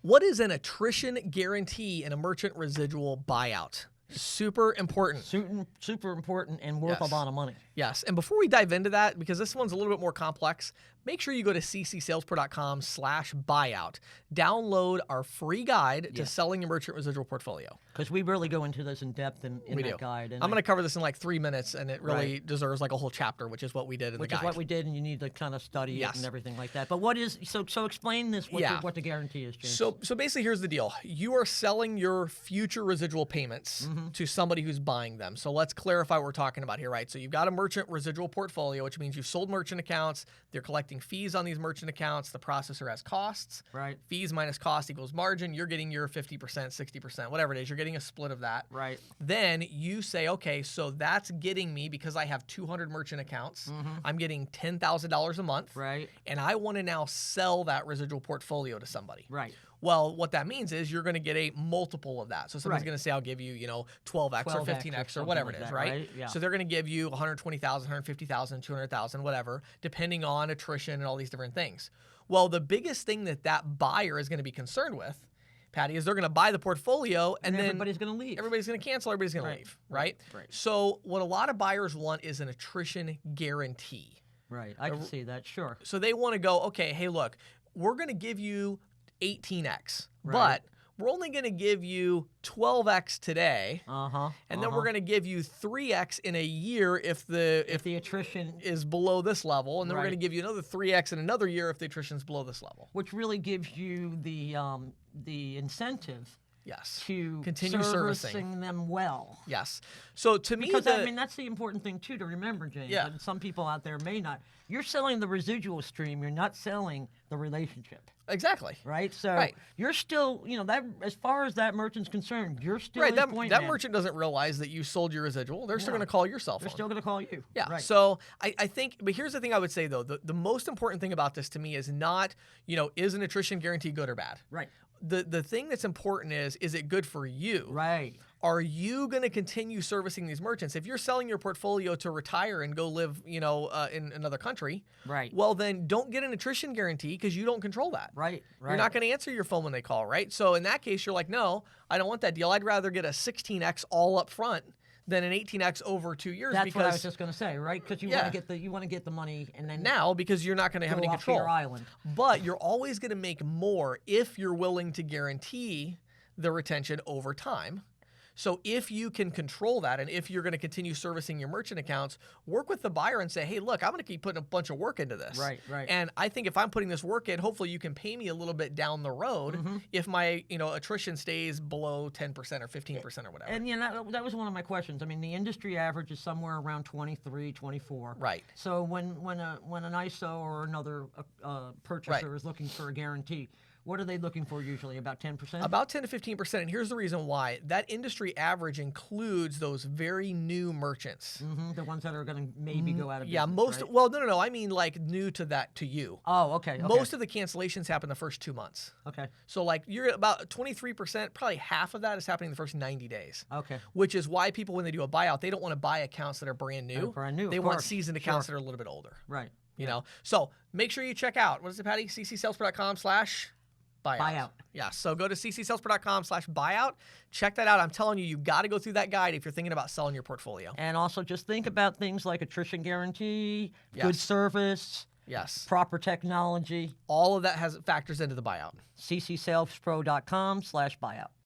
What is an attrition guarantee in a merchant residual buyout? Super important. Super important and worth a lot of money. Yes. And before we dive into that, because this one's a little bit more complex, make sure you go to ccsalespro.com/buyout. Download our free guide to selling your merchant residual portfolio. Because we really go into this in depth in that guide. And I'm going to cover this in like 3 minutes, and it really deserves like a whole chapter, which is what we did in the guide. Which is what we did, and you need to kind of study it and everything like that. But what is, so explain this, what the guarantee is, James. So basically, here's the deal. You are selling your future residual payments to somebody who's buying them. So let's clarify what we're talking about here, right? So you've got a merchant residual portfolio, which means you've sold merchant accounts. They're collecting fees on these merchant accounts. The processor has costs. Right. Fees minus cost equals margin. You're getting your 50%, 60%, whatever it is. You're getting a split of that. Right. Then you say, okay, so that's getting me, because I have 200 merchant accounts, I'm getting $10,000 a month. Right. And I want to now sell that residual portfolio to somebody. Right. Well, what that means is you're going to get a multiple of that. So somebody's going to say, I'll give you, 12x or 15x or whatever it is, right? Yeah. So they're going to give you 120,000, 150,000, 200,000, whatever, depending on attrition and all these different things. Well, the biggest thing that buyer is going to be concerned with, Patty, is they're going to buy the portfolio and then everybody's going to leave. Everybody's going to cancel. Everybody's going to leave, right? Right. So what a lot of buyers want is an attrition guarantee. Right. I can see that. Sure. So they want to go, okay, hey, look, we're going to give you 18x, Right. but we're only going to give you 12x today, and then we're going to give you 3x in a year if the attrition is below this level, and then we're going to give you another 3x in another year if the attrition's below this level. Which really gives you the incentive. Yes. To continue servicing them well. Yes. So to me, because I mean that's the important thing too to remember, James. Yeah. And some people out there may not. You're selling the residual stream. You're not selling the relationship. Exactly. Right. So you're still, that as far as that merchant's concerned, you're still right. That man. merchant doesn't realize that you sold your residual. They're still going to call your cell phone. They're still going to call you. Yeah. Right. So I think, but here's the thing I would say though: the most important thing about this to me is not, is an attrition guarantee good or bad? Right. The thing that's important is it good for you? Right. Are you going to continue servicing these merchants? If you're selling your portfolio to retire and go live, in another country, right? Well, then don't get an attrition guarantee because you don't control that. Right. You're not going to answer your phone when they call, right? So in that case, you're like, no, I don't want that deal. I'd rather get a 16x all up front than an 18x over 2 years. That's what I was just going to say, right? Because you want to get the money, and then now because you're not going to have any control. Your island. But you're always going to make more if you're willing to guarantee the retention over time. So if you can control that, and if you're going to continue servicing your merchant accounts, work with the buyer and say, hey, look, I'm going to keep putting a bunch of work into this. Right. And I think if I'm putting this work in, hopefully you can pay me a little bit down the road if my attrition stays below 10% or 15% or whatever. And that was one of my questions. I mean, the industry average is somewhere around 23, 24. Right. So when an ISO or another purchaser is looking for a guarantee, what are they looking for usually? About 10%? About 10 to 15%. And here's the reason why. That industry average includes those very new merchants. The ones that are going to maybe go out of business. Yeah, right? Well, no. I mean like new to you. Oh, okay. Most of the cancellations happen the first 2 months. Okay. So like you're at about 23%, probably half of that is happening the first 90 days. Okay. Which is why people, when they do a buyout, they don't want to buy accounts that are brand new. They want seasoned accounts that are a little bit older. Right. So make sure you check out, what is it, Patty? ccsalespro.com/buyout. Yeah, so go to ccsalespro.com/buyout. Check that out. I'm telling you, you've got to go through that guide if you're thinking about selling your portfolio. And also just think about things like attrition guarantee, good service, proper technology. All of that factors into the buyout. ccsalespro.com/buyout.